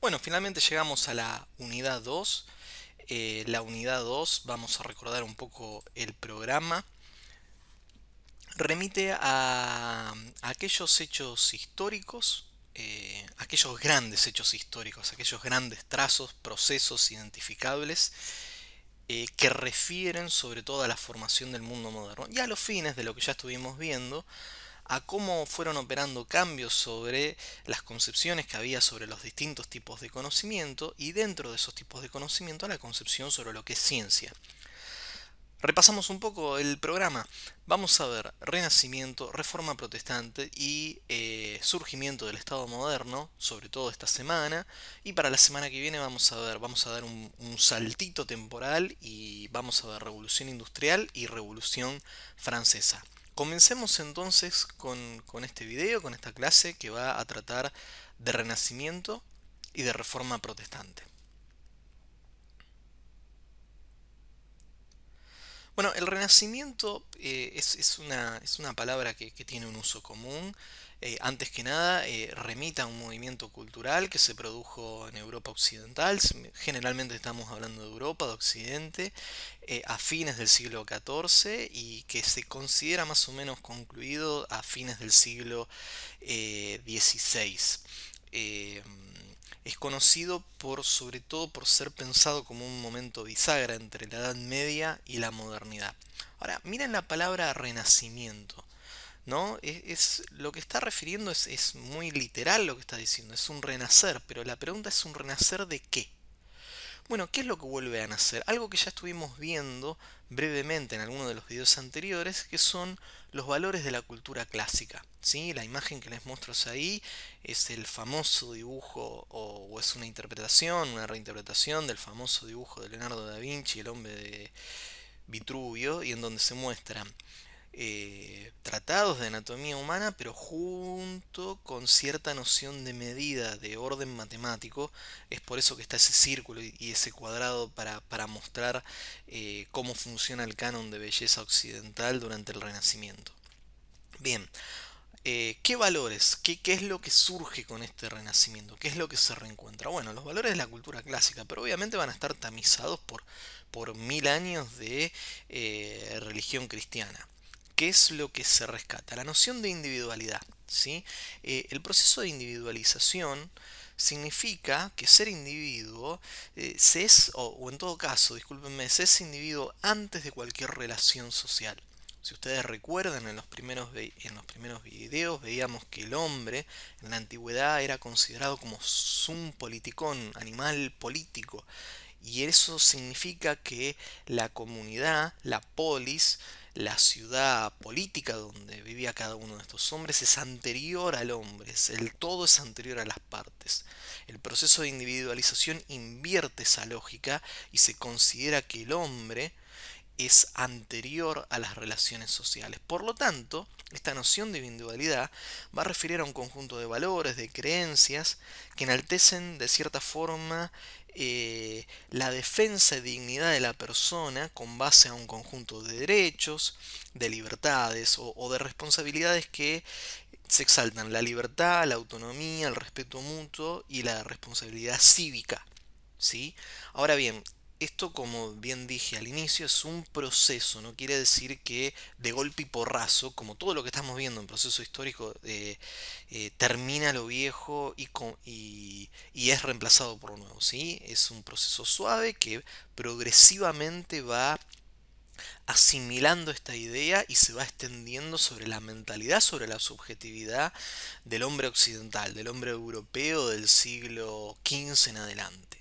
Bueno, finalmente llegamos a la unidad 2. La unidad 2, vamos a recordar un poco el programa. Remite a aquellos hechos históricos, aquellos grandes hechos históricos, aquellos grandes trazos, procesos identificables que refieren sobre todo a la formación del mundo moderno y a los fines de lo que ya estuvimos viendo, a cómo fueron operando cambios sobre las concepciones que había sobre los distintos tipos de conocimiento y dentro de esos tipos de conocimiento a la concepción sobre lo que es ciencia. Repasamos un poco el programa. Vamos a ver Renacimiento, Reforma Protestante y surgimiento del Estado moderno, sobre todo esta semana. Y para la semana que viene vamos a dar un saltito temporal y vamos a ver Revolución Industrial y Revolución Francesa. Comencemos entonces con este video, con esta clase que va a tratar de Renacimiento y de Reforma Protestante. Bueno, el Renacimiento es una palabra que tiene un uso común. Antes que nada, remita a un movimiento cultural que se produjo en Europa Occidental. Generalmente estamos hablando de Europa, de Occidente, a fines del siglo XIV y que se considera más o menos concluido a fines del siglo XVI. Eh, es conocido sobre todo por ser pensado como un momento bisagra entre la Edad Media y la modernidad. Ahora, miren la palabra renacimiento, ¿no? Lo que está refiriendo es muy literal lo que está diciendo, es un renacer, pero la pregunta es un renacer de qué. Bueno, ¿qué es lo que vuelve a nacer? Algo que ya estuvimos viendo brevemente en alguno de los videos anteriores, que son los valores de la cultura clásica. ¿Sí? La imagen que les muestro ahí es el famoso dibujo, o es una interpretación, una reinterpretación del famoso dibujo de Leonardo da Vinci, el hombre de Vitruvio, y en donde se muestran tratados de anatomía humana, pero junto con cierta noción de medida, de orden matemático. Es por eso que está ese círculo y ese cuadrado para mostrar cómo funciona el canon de belleza occidental durante el Renacimiento. Bien, ¿qué valores? ¿Qué es lo que surge con este renacimiento? ¿Qué es lo que se reencuentra? Bueno, los valores de la cultura clásica, pero obviamente van a estar tamizados por 1000 años de religión cristiana. ¿Qué es lo que se rescata? La noción de individualidad. ¿Sí? El proceso de individualización significa que ser individuo se es, o en todo caso, discúlpenme, se es individuo antes de cualquier relación social. Si ustedes recuerdan, en los primeros videos veíamos que el hombre en la antigüedad era considerado como sum politikon, animal político. Y eso significa que la comunidad, la polis, la ciudad política donde vivía cada uno de estos hombres es anterior al hombre, el todo es anterior a las partes. El proceso de individualización invierte esa lógica y se considera que el hombre es anterior a las relaciones sociales. Por lo tanto, esta noción de individualidad va a referir a un conjunto de valores, de creencias, que enaltecen de cierta forma la defensa y dignidad de la persona con base a un conjunto de derechos, de libertades o de responsabilidades que se exaltan: la libertad, la autonomía, el respeto mutuo y la responsabilidad cívica. ¿Sí? Ahora bien, esto, como bien dije al inicio, es un proceso, no quiere decir que de golpe y porrazo, como todo lo que estamos viendo en proceso histórico, termina lo viejo y es reemplazado por lo nuevo. ¿Sí? Es un proceso suave que progresivamente va asimilando esta idea y se va extendiendo sobre la mentalidad, sobre la subjetividad del hombre occidental, del hombre europeo del siglo XV en adelante.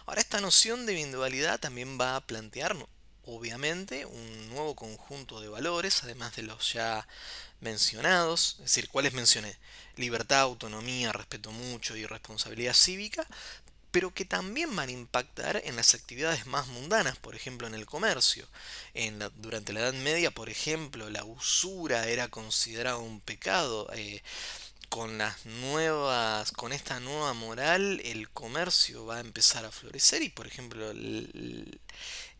Ahora, esta noción de individualidad también va a plantear, obviamente, un nuevo conjunto de valores, además de los ya mencionados. Es decir, ¿cuáles mencioné? Libertad, autonomía, respeto mucho y responsabilidad cívica, pero que también van a impactar en las actividades más mundanas, por ejemplo en el comercio. Durante la Edad Media, por ejemplo, la usura era considerada un pecado. Con esta nueva moral, el comercio va a empezar a florecer y, por ejemplo,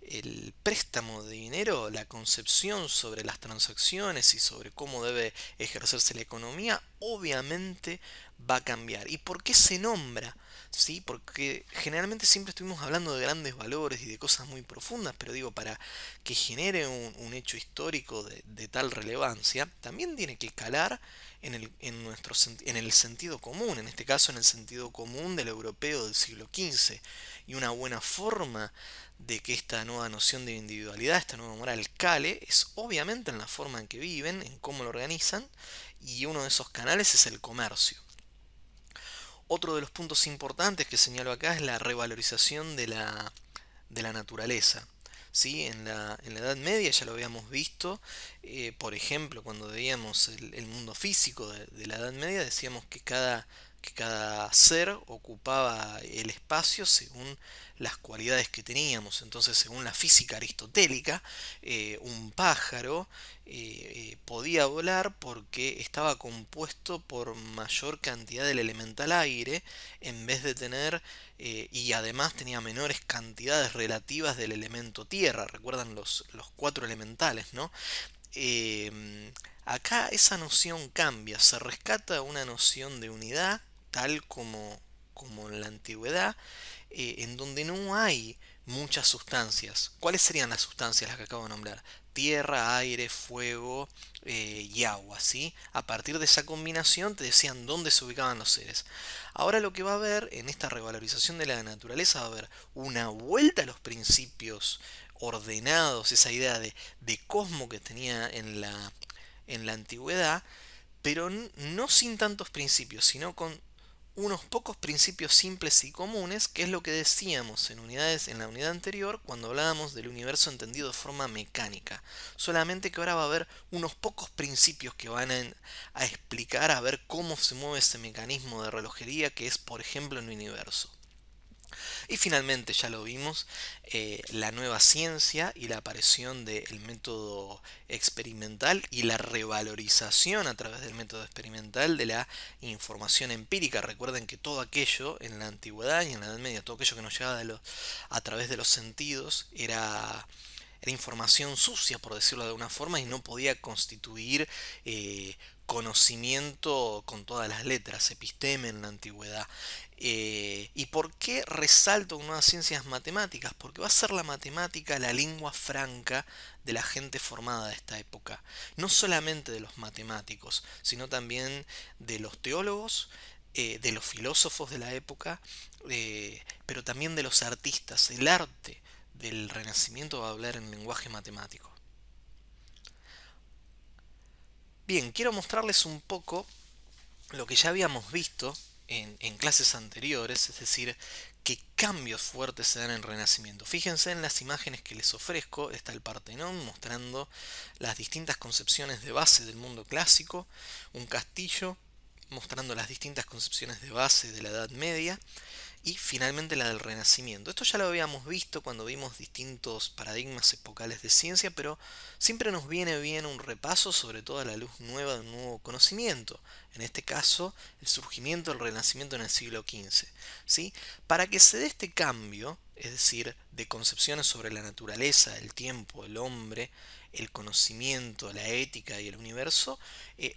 el préstamo de dinero, la concepción sobre las transacciones y sobre cómo debe ejercerse la economía, obviamente va a cambiar. ¿Y por qué se nombra? ¿Sí? Porque generalmente siempre estuvimos hablando de grandes valores y de cosas muy profundas, pero digo, para que genere un hecho histórico de tal relevancia, también tiene que calar en el sentido común, en este caso en el sentido común del europeo del siglo XV. Y una buena forma de que esta nueva noción de individualidad, esta nueva moral cale, es obviamente en la forma en que viven, en cómo lo organizan, y uno de esos canales es el comercio. Otro de los puntos importantes que señalo acá es la revalorización de la naturaleza. ¿Sí? En la Edad Media ya lo habíamos visto, por ejemplo, cuando veíamos el mundo físico de la Edad Media, decíamos que cada ser ocupaba el espacio según las cualidades que teníamos. Entonces, según la física aristotélica, un pájaro podía volar porque estaba compuesto por mayor cantidad del elemental aire en vez de tener y además tenía menores cantidades relativas del elemento tierra. Recuerdan los cuatro elementales, ¿no? Acá esa noción cambia, se rescata una noción de unidad, tal como en la antigüedad, en donde no hay muchas sustancias. ¿Cuáles serían las sustancias las que acabo de nombrar? Tierra, aire, fuego y agua, ¿sí? A partir de esa combinación te decían dónde se ubicaban los seres. Ahora lo que va a haber en esta revalorización de la naturaleza va a haber una vuelta a los principios ordenados, esa idea de cosmo que tenía en la antigüedad, pero no sin tantos principios, sino con unos pocos principios simples y comunes, que es lo que decíamos en la unidad anterior cuando hablábamos del universo entendido de forma mecánica. Solamente que ahora va a haber unos pocos principios que van a explicar a ver cómo se mueve ese mecanismo de relojería que es, por ejemplo, el universo. Y finalmente, ya lo vimos, la nueva ciencia y la aparición del método experimental y la revalorización a través del método experimental de la información empírica. Recuerden que todo aquello en la antigüedad y en la Edad Media, todo aquello que nos llegaba a través de los sentidos, era información sucia, por decirlo de alguna forma, y no podía constituir conocimiento con todas las letras, episteme en la antigüedad. ¿Y por qué resalto nuevas ciencias matemáticas? Porque va a ser la matemática la lengua franca de la gente formada de esta época. No solamente de los matemáticos, sino también de los teólogos, de los filósofos de la época, pero también de los artistas. El arte del Renacimiento va a hablar en lenguaje matemático. Bien, quiero mostrarles un poco lo que ya habíamos visto en clases anteriores, es decir, qué cambios fuertes se dan en el Renacimiento. Fíjense en las imágenes que les ofrezco, está el Partenón mostrando las distintas concepciones de base del mundo clásico, un castillo mostrando las distintas concepciones de base de la Edad Media, y finalmente la del Renacimiento. Esto ya lo habíamos visto cuando vimos distintos paradigmas epocales de ciencia, pero siempre nos viene bien un repaso sobre toda la luz nueva de un nuevo conocimiento. En este caso, el surgimiento del Renacimiento en el siglo XV. ¿Sí? Para que se dé este cambio, es decir, de concepciones sobre la naturaleza, el tiempo, el hombre, el conocimiento, la ética y el universo,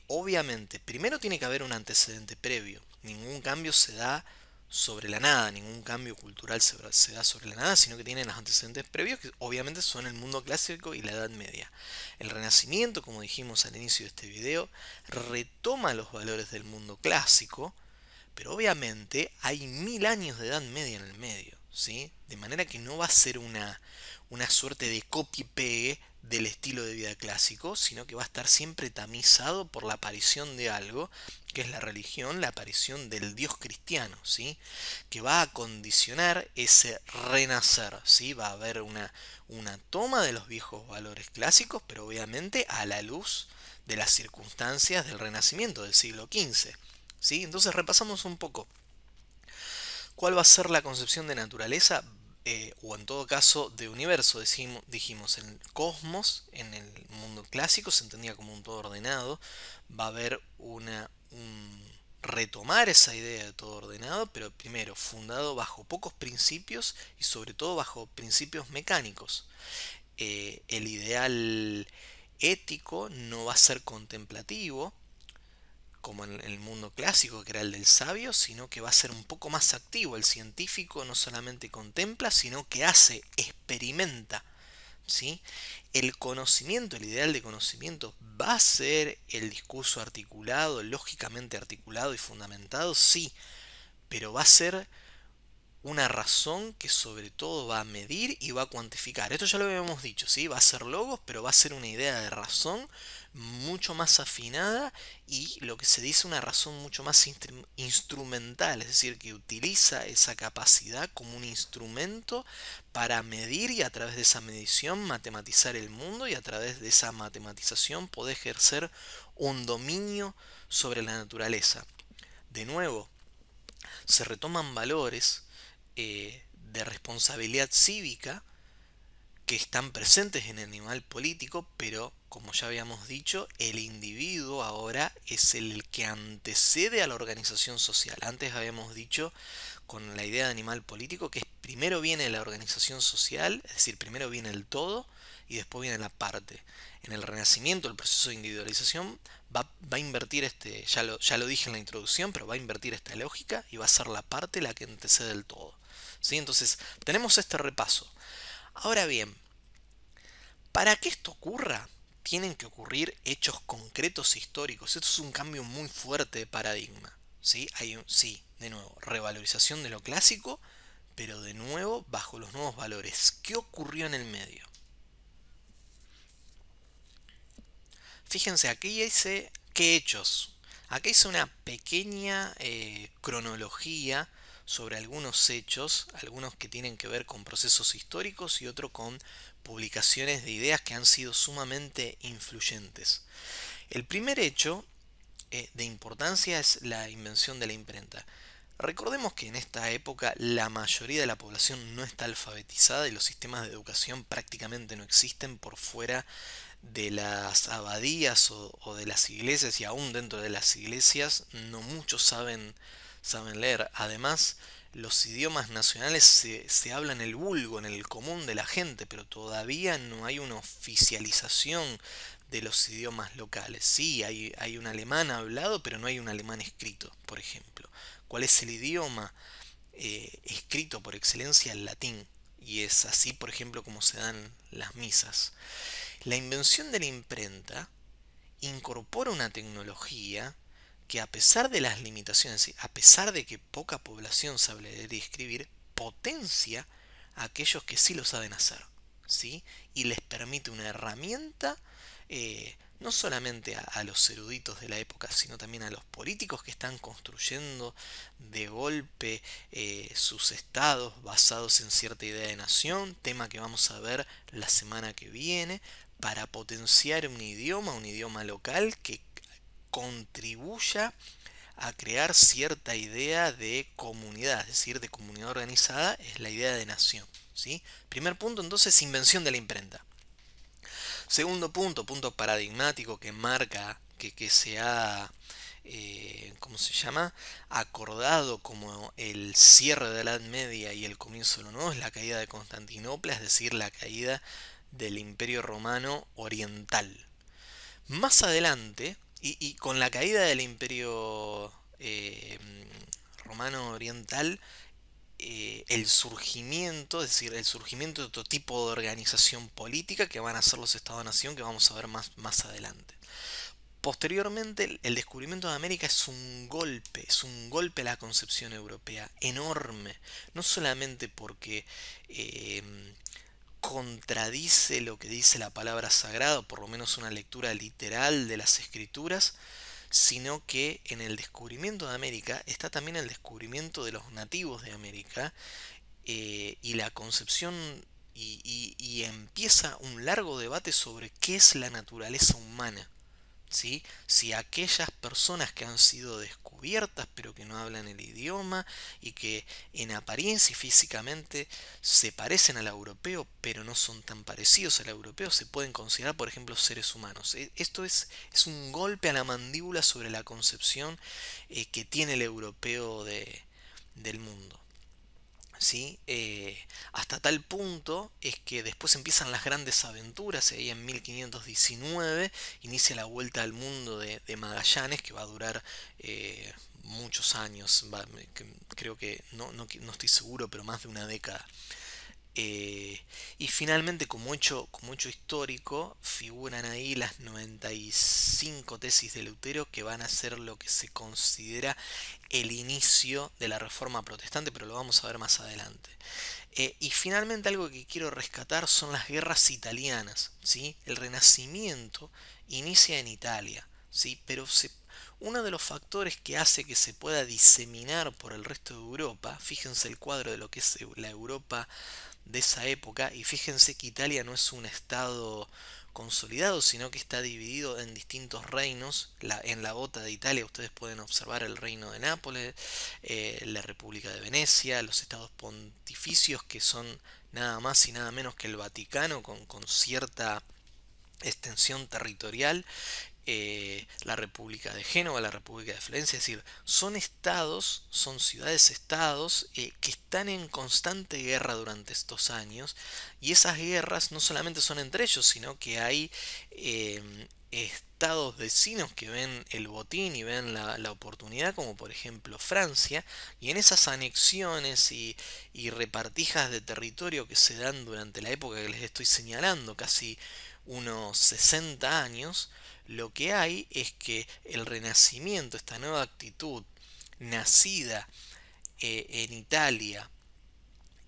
obviamente, primero tiene que haber un antecedente previo. Ningún cambio se da sobre la nada, ningún cambio cultural se da sobre la nada, sino que tiene los antecedentes previos que obviamente son el mundo clásico y la Edad Media. El Renacimiento, como dijimos al inicio de este video, retoma los valores del mundo clásico, pero obviamente hay 1000 años de Edad Media en el medio, ¿sí? De manera que no va a ser una suerte de copy-pegue del estilo de vida clásico, sino que va a estar siempre tamizado por la aparición de algo, que es la religión, la aparición del Dios cristiano, ¿sí? Que va a condicionar ese renacer, ¿sí? Va a haber una toma de los viejos valores clásicos, pero obviamente a la luz de las circunstancias del Renacimiento del siglo XV. ¿Sí? Entonces repasamos un poco cuál va a ser la concepción de naturaleza, o en todo caso de universo. Dijimos, en el cosmos, en el mundo clásico, se entendía como un todo ordenado. Va a haber retomar esa idea de todo ordenado, pero primero fundado bajo pocos principios y sobre todo bajo principios mecánicos. El ideal ético no va a ser contemplativo, como en el mundo clásico, que era el del sabio, sino que va a ser un poco más activo. El científico no solamente contempla, sino que hace, experimenta. ¿Sí? El conocimiento, el ideal de conocimiento, va a ser el discurso articulado, lógicamente articulado y fundamentado, sí, pero va a ser una razón que sobre todo va a medir y va a cuantificar. Esto ya lo habíamos dicho, ¿sí? Va a ser logos, pero va a ser una idea de razón mucho más afinada y lo que se dice una razón mucho más instrumental, es decir, que utiliza esa capacidad como un instrumento para medir y a través de esa medición matematizar el mundo y a través de esa matematización poder ejercer un dominio sobre la naturaleza. De nuevo, se retoman valores de responsabilidad cívica que están presentes en el animal político, pero como ya habíamos dicho, el individuo ahora es el que antecede a la organización social. Antes habíamos dicho con la idea de animal político que primero viene la organización social, es decir, primero viene el todo y después viene la parte. En el Renacimiento, el proceso de individualización va a invertir ya lo dije en la introducción, pero va a invertir esta lógica y va a ser la parte la que antecede el todo. ¿Sí? Entonces, tenemos este repaso. Ahora bien, para que esto ocurra, tienen que ocurrir hechos concretos históricos. Esto es un cambio muy fuerte de paradigma. ¿Sí? Sí, de nuevo, revalorización de lo clásico, pero de nuevo bajo los nuevos valores. ¿Qué ocurrió en el medio? Fíjense, aquí hice qué hechos. Aquí hice una pequeña cronología sobre algunos hechos, algunos que tienen que ver con procesos históricos y otros con publicaciones de ideas que han sido sumamente influyentes. El primer hecho de importancia es la invención de la imprenta. Recordemos que en esta época la mayoría de la población no está alfabetizada y los sistemas de educación prácticamente no existen por fuera de las abadías o de las iglesias, y aún dentro de las iglesias no muchos saben leer. Además, los idiomas nacionales se hablan en el vulgo, en el común de la gente, pero todavía no hay una oficialización de los idiomas locales. Sí, hay un alemán hablado, pero no hay un alemán escrito, por ejemplo. ¿Cuál es el idioma escrito por excelencia? El latín. Y es así, por ejemplo, como se dan las misas. La invención de la imprenta incorpora una tecnología que, a pesar de las limitaciones, a pesar de que poca población sabe leer y escribir, potencia a aquellos que sí lo saben hacer, ¿sí? Y les permite una herramienta no solamente a los eruditos de la época, sino también a los políticos que están construyendo de golpe sus estados basados en cierta idea de nación, tema que vamos a ver la semana que viene, para potenciar un idioma local que contribuya a crear cierta idea de comunidad, es decir, de comunidad organizada, es la idea de nación. ¿Sí? Primer punto, entonces, invención de la imprenta. Segundo punto, punto paradigmático que marca que se ha, ¿cómo se llama? Acordado como el cierre de la Edad Media y el comienzo de lo nuevo, es la caída de Constantinopla, es decir, la caída del Imperio Romano Oriental. Más adelante, y con la caída del Imperio Romano Oriental, el surgimiento, es decir, el surgimiento de otro tipo de organización política que van a ser los Estados-nación, que vamos a ver más adelante. Posteriormente, el descubrimiento de América es un golpe a la concepción europea, enorme, no solamente porque eh, contradice lo que dice la palabra sagrada, o por lo menos una lectura literal de las escrituras, sino que en el descubrimiento de América está también el descubrimiento de los nativos de América y la concepción y empieza un largo debate sobre qué es la naturaleza humana. ¿Sí? Si aquellas personas que han sido descubiertas pero que no hablan el idioma y que en apariencia y físicamente se parecen al europeo pero no son tan parecidos al europeo, se pueden considerar, por ejemplo, seres humanos. Esto es un golpe a la mandíbula sobre la concepción que tiene el europeo del mundo. ¿sí? Hasta tal punto es que después empiezan las grandes aventuras, y ahí en 1519 inicia la vuelta al mundo de Magallanes, que va a durar muchos años, creo que no estoy seguro, pero más de una década. Y finalmente, como hecho histórico, figuran ahí las 95 tesis de Lutero, que van a ser lo que se considera el inicio de la Reforma Protestante, pero lo vamos a ver más adelante. Y finalmente, algo que quiero rescatar son las guerras italianas, ¿sí? El Renacimiento inicia en Italia, ¿sí? Uno de los factores que hace que se pueda diseminar por el resto de Europa, fíjense el cuadro de lo que es la Europa de esa época, y fíjense que Italia no es un estado consolidado, sino que está dividido en distintos reinos. En la bota de Italia ustedes pueden observar el reino de Nápoles, la República de Venecia, los estados pontificios, que son nada más y nada menos que el Vaticano, con cierta extensión territorial, la República de Génova, la República de Florencia, es decir, son estados, son ciudades-estados que están en constante guerra durante estos años, y esas guerras no solamente son entre ellos, sino que hay estados vecinos que ven el botín y ven la oportunidad, como por ejemplo Francia, y en esas anexiones y repartijas de territorio que se dan durante la época que les estoy señalando, casi unos 60 años, lo que hay es que el renacimiento, esta nueva actitud nacida en Italia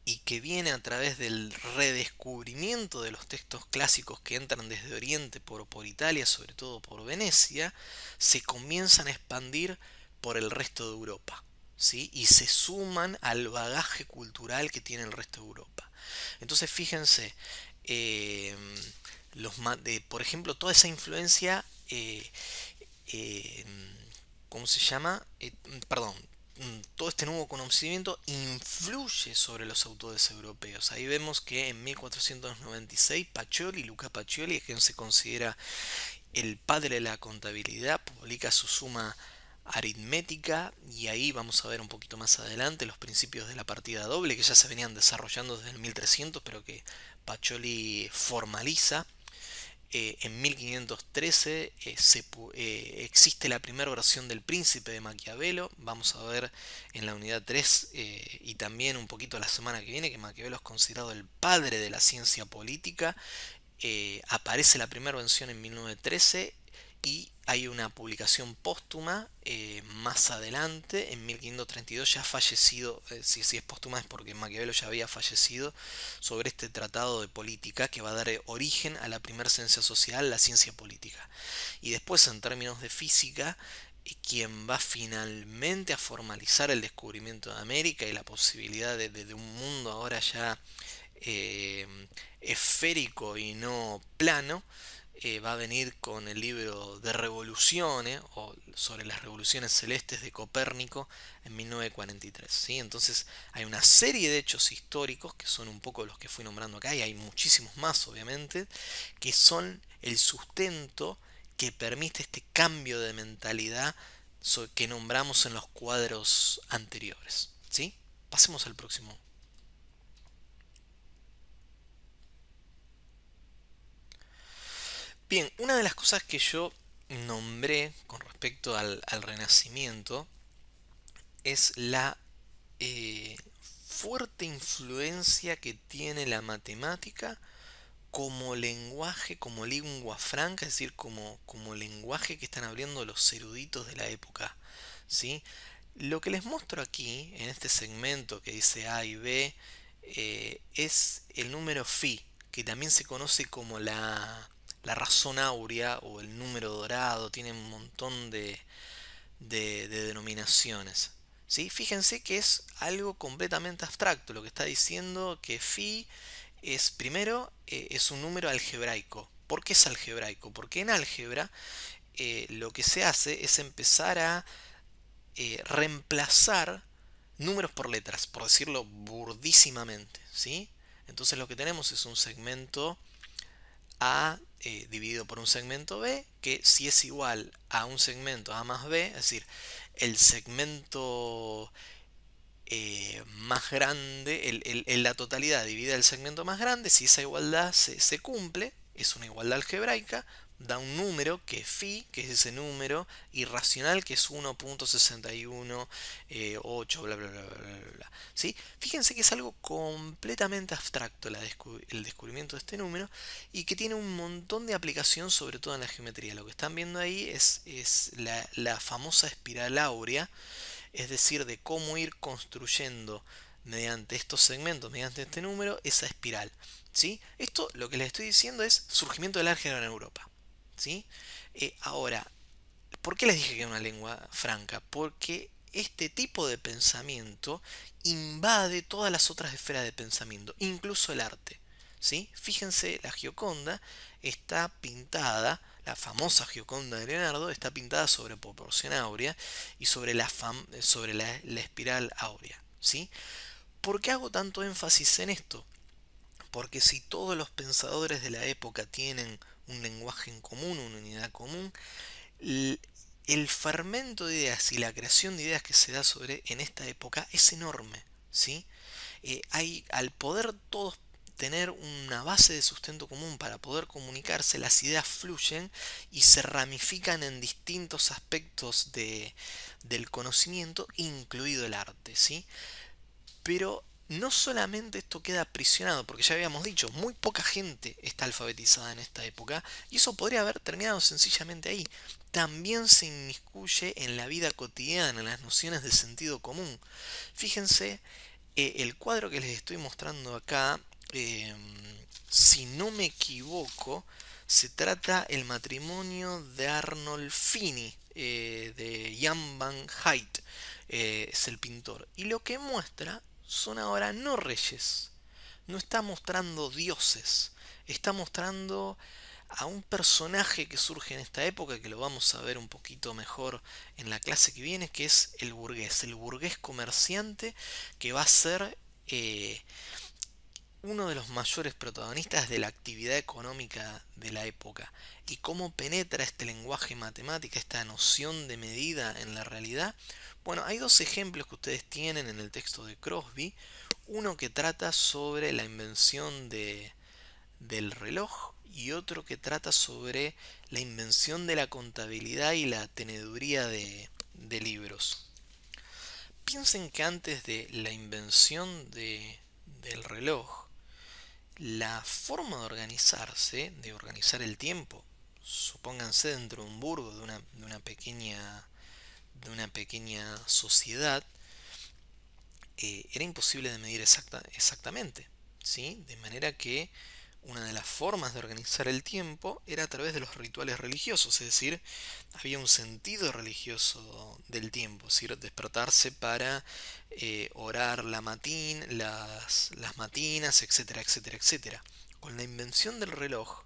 y que viene a través del redescubrimiento de los textos clásicos que entran desde Oriente por Italia, sobre todo por Venecia, se comienzan a expandir por el resto de Europa, ¿sí? Y se suman al bagaje cultural que tiene el resto de Europa. Entonces fíjense, eh, por ejemplo, toda esa influencia, eh, ¿cómo se llama? Perdón, todo este nuevo conocimiento influye sobre los autores europeos. Ahí vemos que en 1496 Pacioli, Luca Pacioli, quien se considera el padre de la contabilidad, publica su Suma aritmética, y ahí vamos a ver un poquito más adelante los principios de la partida doble, que ya se venían desarrollando desde el 1300, pero que Pacioli formaliza. En 1513 existe la primera versión del Príncipe de Maquiavelo. Vamos a ver en la unidad 3 y también un poquito la semana que viene que Maquiavelo es considerado el padre de la ciencia política. Aparece la primera versión en 1913 y hay una publicación póstuma más adelante, en 1532, ya fallecido. Si es póstuma es porque Maquiavelo ya había fallecido, sobre este tratado de política que va a dar origen a la primera ciencia social, la ciencia política. Y después, en términos de física, quien va finalmente a formalizar el descubrimiento de América y la posibilidad de un mundo ahora ya eh, esférico y no plano, va a venir con el libro de revoluciones o sobre las revoluciones celestes de Copérnico en 1943, ¿sí? Entonces hay una serie de hechos históricos que son un poco los que fui nombrando acá, y hay muchísimos más obviamente, que son el sustento que permite este cambio de mentalidad que nombramos en los cuadros anteriores, ¿sí? Pasemos al próximo. Bien, una de las cosas que yo nombré con respecto al Renacimiento es la eh, fuerte influencia que tiene la matemática como lenguaje, como lengua franca, es decir, como lenguaje que están abriendo los eruditos de la época, ¿sí? Lo que les muestro aquí, en este segmento que dice A y B, es el número phi, que también se conoce como la razón áurea o el número dorado, tiene un montón de denominaciones. ¿Sí? Fíjense que es algo completamente abstracto. Lo que está diciendo que phi es, primero, es un número algebraico. ¿Por qué es algebraico? Porque en álgebra lo que se hace es empezar a reemplazar números por letras, por decirlo burdísimamente, ¿sí? Entonces lo que tenemos es un segmento A dividido por un segmento B, que si es igual a un segmento A más B, es decir, el segmento más grande, la totalidad dividida el segmento más grande, si esa igualdad se cumple, es una igualdad algebraica, da un número que es phi, que es ese número irracional que es 1.618, bla bla bla bla bla bla. ¿Sí? Fíjense que es algo completamente abstracto el descubrimiento de este número y que tiene un montón de aplicación, sobre todo en la geometría. Lo que están viendo ahí es la famosa espiral áurea, es decir, de cómo ir construyendo mediante estos segmentos, mediante este número, esa espiral. ¿Sí? Esto lo que les estoy diciendo es surgimiento del álgebra en Europa. ¿Sí? Ahora, ¿por qué les dije que era una lengua franca? Porque este tipo de pensamiento invade todas las otras esferas de pensamiento, incluso el arte. ¿Sí? Fíjense, la Gioconda está pintada, la famosa Gioconda de Leonardo, está pintada sobre proporción áurea y sobre la espiral áurea. ¿Sí? ¿Por qué hago tanto énfasis en esto? Porque si todos los pensadores de la época tienen un lenguaje en común, una unidad común, el fermento de ideas y la creación de ideas que se da en esta época es enorme, ¿sí? Al poder todos tener una base de sustento común para poder comunicarse, las ideas fluyen y se ramifican en distintos aspectos del conocimiento, incluido el arte, ¿sí? Pero no solamente esto queda aprisionado, porque ya habíamos dicho, muy poca gente está alfabetizada en esta época, y eso podría haber terminado sencillamente ahí. También se inmiscuye en la vida cotidiana, en las nociones de sentido común. Fíjense, el cuadro que les estoy mostrando acá, eh, si no me equivoco, se trata el matrimonio de Arnold Fini, de Jan van Eyck, es el pintor. Y lo que muestra son ahora no reyes, no está mostrando dioses, está mostrando a un personaje que surge en esta época, que lo vamos a ver un poquito mejor en la clase que viene, que es el burgués comerciante, que va a ser uno de los mayores protagonistas de la actividad económica de la época. Y cómo penetra este lenguaje matemático, esta noción de medida en la realidad. Bueno, hay dos ejemplos que ustedes tienen en el texto de Crosby. Uno que trata sobre la invención del reloj y otro que trata sobre la invención de la contabilidad y la teneduría de libros. Piensen que antes de la invención del reloj, la forma de organizar el tiempo, supónganse dentro de un burgo, de una pequeña sociedad, era imposible de medir exactamente, ¿sí? De manera que una de las formas de organizar el tiempo era a través de los rituales religiosos, es decir, había un sentido religioso del tiempo, es decir, despertarse para orar las matinas, etcétera, etcétera, etcétera. Con la invención del reloj,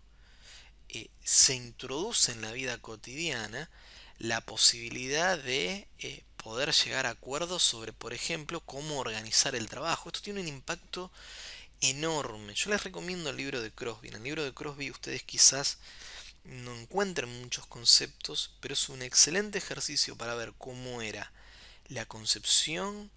se introduce en la vida cotidiana la posibilidad de poder llegar a acuerdos sobre, por ejemplo, cómo organizar el trabajo. Esto tiene un impacto enorme. Yo les recomiendo el libro de Crosby. En el libro de Crosby ustedes quizás no encuentren muchos conceptos, pero es un excelente ejercicio para ver cómo era la concepción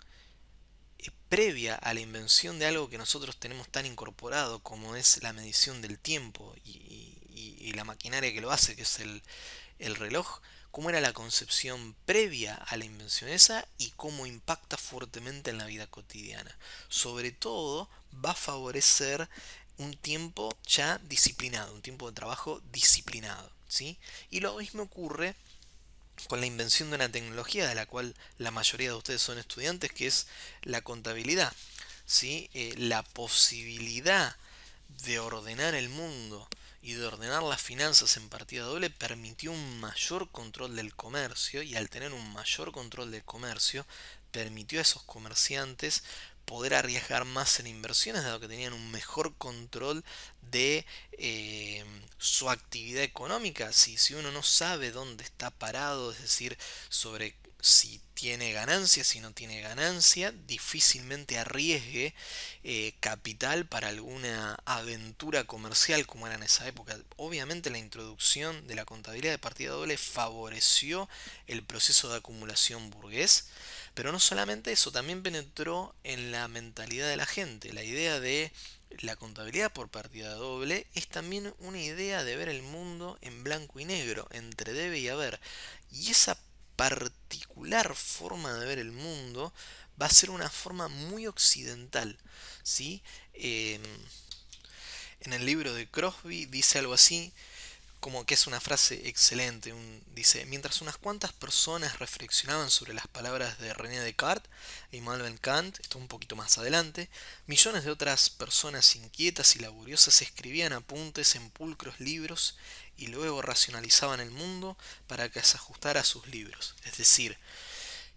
previa a la invención de algo que nosotros tenemos tan incorporado como es la medición del tiempo y la maquinaria que lo hace, que es el reloj, cómo era la concepción previa a la invención esa y cómo impacta fuertemente en la vida cotidiana. Sobre todo va a favorecer un tiempo ya disciplinado, un tiempo de trabajo disciplinado, ¿sí? Y lo mismo ocurre con la invención de una tecnología de la cual la mayoría de ustedes son estudiantes, que es la contabilidad, ¿sí? La posibilidad de ordenar el mundo y de ordenar las finanzas en partida doble permitió un mayor control del comercio, y al tener un mayor control del comercio permitió a esos comerciantes poder arriesgar más en inversiones, dado que tenían un mejor control de su actividad económica. Si uno no sabe dónde está parado, es decir, sobre si tiene ganancia, si no tiene ganancia, difícilmente arriesgue capital para alguna aventura comercial como era en esa época. Obviamente la introducción de la contabilidad de partida doble favoreció el proceso de acumulación burgués, Pero no solamente eso, también penetró en la mentalidad de la gente. La idea de la contabilidad por partida doble es también una idea de ver el mundo en blanco y negro, entre debe y haber. Y esa particular forma de ver el mundo va a ser una forma muy occidental, ¿sí? Em, en el libro de Crosby dice algo así, como que es una frase excelente. Dice, mientras unas cuantas personas reflexionaban sobre las palabras de René Descartes e Immanuel Kant, esto un poquito más adelante, millones de otras personas inquietas y laboriosas escribían apuntes en pulcros libros y luego racionalizaban el mundo para que se ajustara a sus libros. Es decir,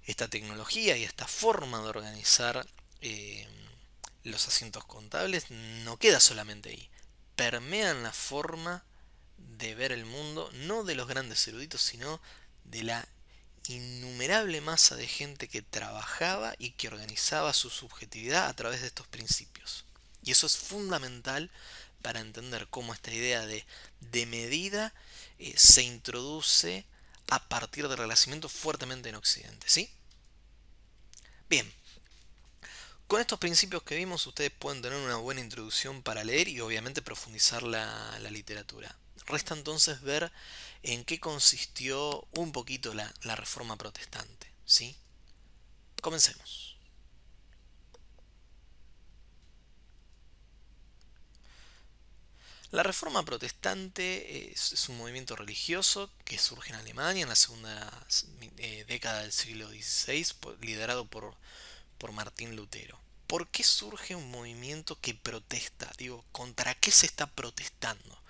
esta tecnología y esta forma de organizar eh, los asientos contables no queda solamente ahí. Permean la forma de ver el mundo, no de los grandes eruditos, sino de la innumerable masa de gente que trabajaba y que organizaba su subjetividad a través de estos principios. Y eso es fundamental para entender cómo esta idea de medida se introduce a partir del Renacimiento fuertemente en Occidente, ¿sí? Bien, con estos principios que vimos ustedes pueden tener una buena introducción para leer y obviamente profundizar la literatura. Resta entonces ver en qué consistió un poquito la Reforma Protestante, ¿sí? Comencemos. La Reforma Protestante es un movimiento religioso que surge en Alemania en la segunda década del siglo XVI, liderado por Martín Lutero. ¿Por qué surge un movimiento que protesta? Digo, ¿contra qué se está protestando?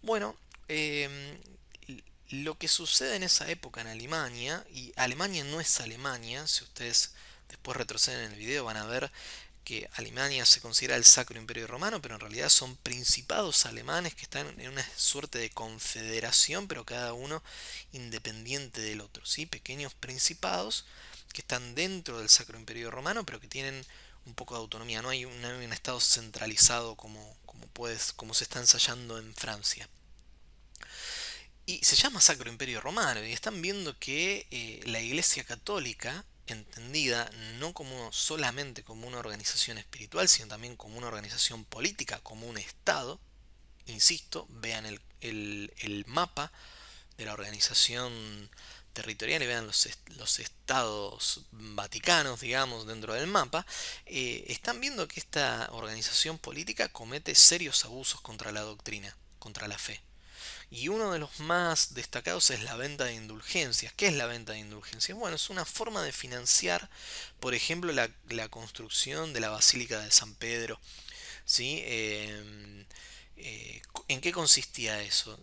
Bueno, eh, lo que sucede en esa época en Alemania, y Alemania no es Alemania, si ustedes después retroceden en el video van a ver que Alemania se considera el Sacro Imperio Romano, pero en realidad son principados alemanes que están en una suerte de confederación, pero cada uno independiente del otro, ¿sí? Pequeños principados que están dentro del Sacro Imperio Romano, pero que tienen un poco de autonomía. No hay un estado centralizado como se está ensayando en Francia. Y se llama Sacro Imperio Romano y están viendo que la Iglesia Católica, entendida no como solamente como una organización espiritual, sino también como una organización política, como un Estado, insisto, vean el mapa de la organización territorial y vean los estados vaticanos, digamos, dentro del mapa, están viendo que esta organización política comete serios abusos contra la doctrina, contra la fe. Y uno de los más destacados es la venta de indulgencias. ¿Qué es la venta de indulgencias? Bueno, es una forma de financiar, por ejemplo, la construcción de la Basílica de San Pedro. ¿Sí? ¿En qué consistía eso?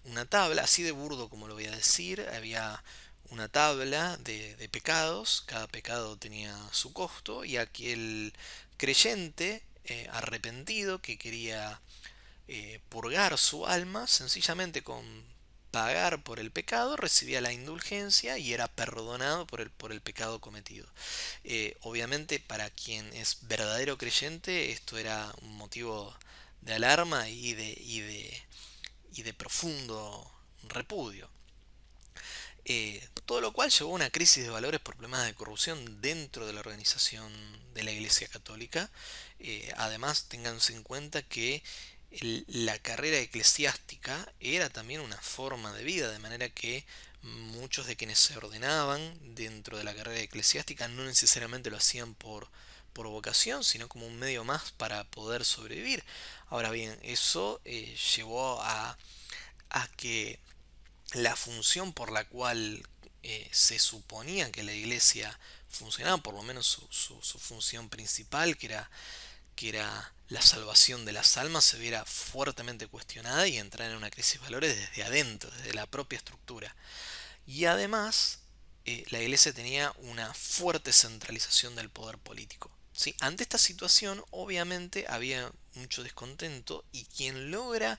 Una tabla, así de burdo como lo voy a decir, había una tabla de pecados, cada pecado tenía su costo, y aquel creyente arrepentido que quería purgar su alma, sencillamente con pagar por el pecado, recibía la indulgencia y era perdonado por el pecado cometido. Obviamente para quien es verdadero creyente esto era un motivo de alarma y de profundo repudio. Todo lo cual llevó a una crisis de valores por problemas de corrupción dentro de la organización de la Iglesia Católica. Además, ténganse en cuenta que la carrera eclesiástica era también una forma de vida, de manera que muchos de quienes se ordenaban dentro de la carrera eclesiástica no necesariamente lo hacían por vocación, sino como un medio más para poder sobrevivir. Ahora bien, eso llevó a que la función por la cual se suponía que la iglesia funcionaba, por lo menos su función principal, que era la salvación de las almas, se viera fuertemente cuestionada y entrar en una crisis de valores desde adentro, desde la propia estructura. Y además, la iglesia tenía una fuerte centralización del poder político. ¿Sí? Ante esta situación, obviamente, había mucho descontento y quien logra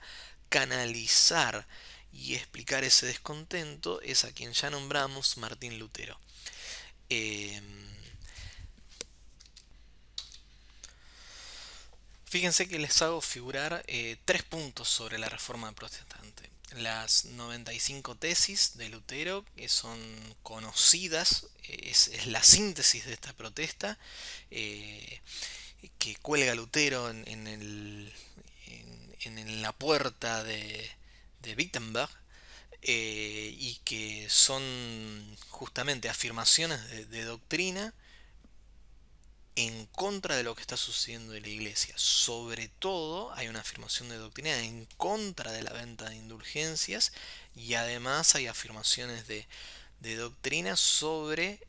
canalizar y explicar ese descontento es a quien ya nombramos Martín Lutero. Eh, Fíjense que les hago figurar tres puntos sobre la reforma protestante. las 95 tesis de Lutero, que son conocidas, es la síntesis de esta protesta, eh, que cuelga Lutero en la puerta de Wittenberg, y que son justamente afirmaciones de doctrina en contra de lo que está sucediendo en la iglesia. Sobre todo hay una afirmación de doctrina en contra de la venta de indulgencias, y además hay afirmaciones de doctrina sobre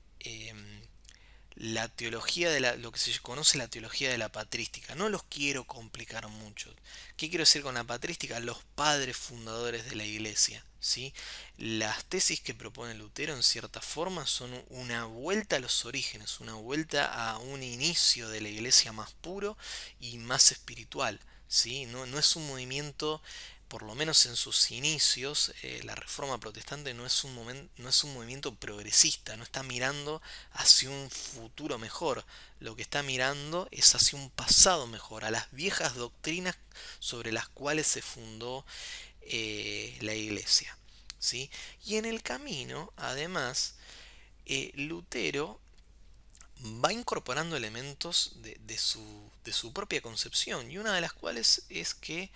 la teología lo que se conoce la teología de la patrística. No los quiero complicar mucho. ¿Qué quiero decir con la patrística? Los padres fundadores de la iglesia, ¿sí? Las tesis que propone Lutero en cierta forma son una vuelta a los orígenes, una vuelta a un inicio de la iglesia más puro y más espiritual, ¿sí? No es un movimiento, por lo menos en sus inicios, la Reforma Protestante no es un movimiento progresista, no está mirando hacia un futuro mejor, lo que está mirando es hacia un pasado mejor, a las viejas doctrinas sobre las cuales se fundó la iglesia, ¿sí? Y en el camino, además, Lutero va incorporando elementos de su propia concepción, y una de las cuales es que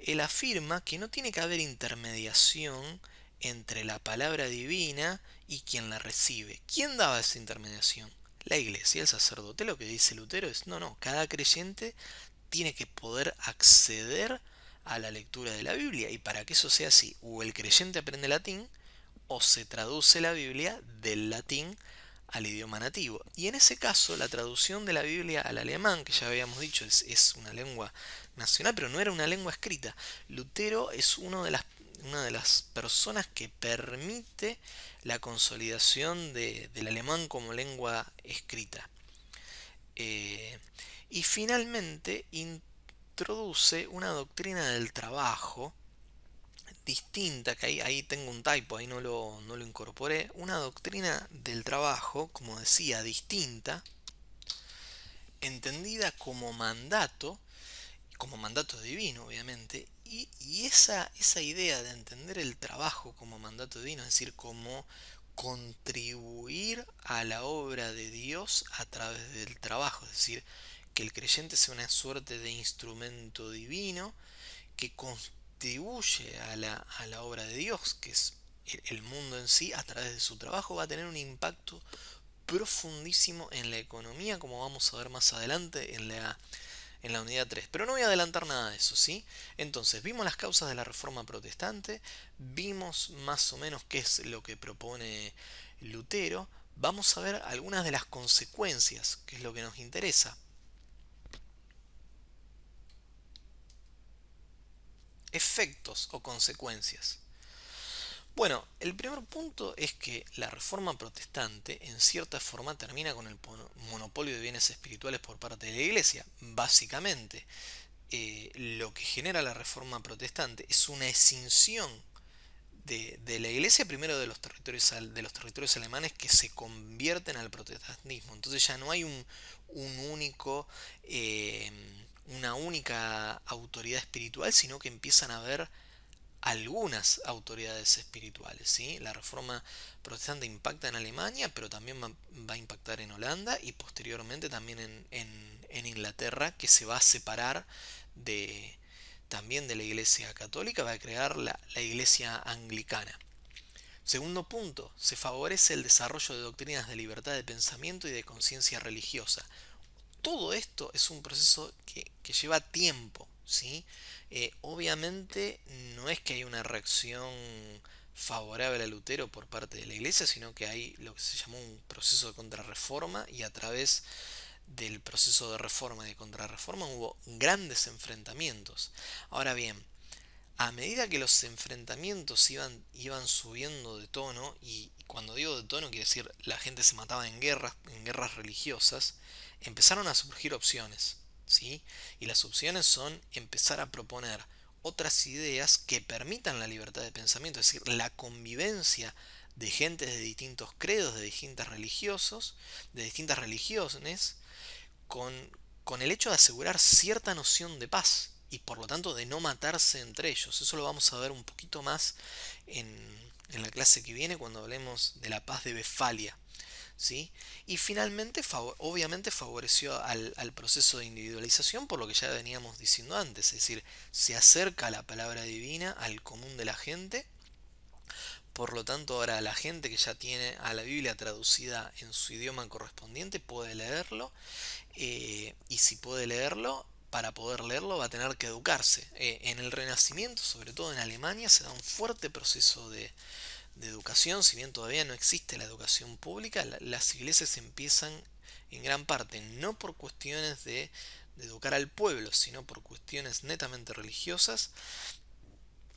él afirma que no tiene que haber intermediación entre la palabra divina y quien la recibe. ¿Quién daba esa intermediación? La iglesia, el sacerdote. Lo que dice Lutero es, no, cada creyente tiene que poder acceder a la lectura de la Biblia, y para que eso sea así, o el creyente aprende latín, o se traduce la Biblia del latín al idioma nativo. Y en ese caso, la traducción de la Biblia al alemán, que ya habíamos dicho, es una lengua nacional, pero no era una lengua escrita. Lutero es una de las personas que permite la consolidación del alemán como lengua escrita. Eh, y finalmente introduce una doctrina del trabajo distinta, que ahí tengo un typo, ahí no lo incorporé, una doctrina del trabajo, como decía, distinta, entendida como mandato divino, obviamente, y esa idea de entender el trabajo como mandato divino, es decir, como contribuir a la obra de Dios a través del trabajo, es decir, que el creyente sea una suerte de instrumento divino que contribuye a la obra de Dios, que es el mundo en sí, a través de su trabajo, va a tener un impacto profundísimo en la economía, como vamos a ver más adelante en la unidad 3. Pero no voy a adelantar nada de eso, ¿sí? Entonces, vimos las causas de la Reforma Protestante, vimos más o menos qué es lo que propone Lutero, vamos a ver algunas de las consecuencias, que es lo que nos interesa. Efectos o consecuencias. Bueno, el primer punto es que la Reforma Protestante en cierta forma termina con el monopolio de bienes espirituales por parte de la Iglesia. Básicamente, lo que genera la Reforma Protestante es una escinsión de la Iglesia, primero de los territorios alemanes, que se convierten al protestantismo. Entonces ya no hay un único, eh, una única autoridad espiritual, sino que empiezan a haber algunas autoridades espirituales, ¿sí? La Reforma Protestante impacta en Alemania, pero también va a impactar en Holanda, y posteriormente también en Inglaterra, que se va a separar de, también de la Iglesia Católica, va a crear la Iglesia Anglicana. Segundo punto, se favorece el desarrollo de doctrinas de libertad de pensamiento y de conciencia religiosa. Todo esto es un proceso que lleva tiempo, ¿sí? Obviamente no es que hay una reacción favorable a Lutero por parte de la iglesia, sino que hay lo que se llamó un proceso de contrarreforma, y a través del proceso de reforma y de contrarreforma hubo grandes enfrentamientos. Ahora bien, a medida que los enfrentamientos iban subiendo de tono, y cuando digo de tono quiere decir la gente se mataba en guerras religiosas, empezaron a surgir opciones, ¿sí? Y las opciones son empezar a proponer otras ideas que permitan la libertad de pensamiento, es decir, la convivencia de gente de distintos credos, de distintas religiones, con, con el hecho de asegurar cierta noción de paz. y por lo tanto de no matarse entre ellos. Eso lo vamos a ver un poquito más en la clase que viene cuando hablemos de la paz de Westfalia. ¿Sí? Y finalmente, obviamente favoreció al proceso de individualización por lo que ya veníamos diciendo antes, es decir, se acerca la palabra divina al común de la gente, por lo tanto ahora la gente que ya tiene a la Biblia traducida en su idioma correspondiente puede leerlo, y si puede leerlo, para poder leerlo va a tener que educarse. En el Renacimiento, sobre todo en Alemania, se da un fuerte proceso de educación, si bien todavía no existe la educación pública, las iglesias empiezan en gran parte no por cuestiones de educar al pueblo, sino por cuestiones netamente religiosas,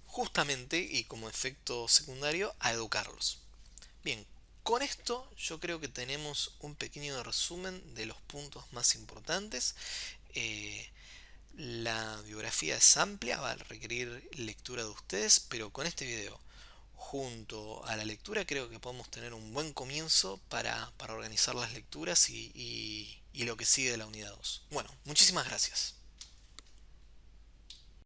justamente y como efecto secundario a educarlos. Bien, con esto yo creo que tenemos un pequeño resumen de los puntos más importantes. Eh, la biografía es amplia, va a requerir lectura de ustedes, pero con este video junto a la lectura creo que podemos tener un buen comienzo para organizar las lecturas y lo que sigue de la unidad 2. Bueno, muchísimas gracias.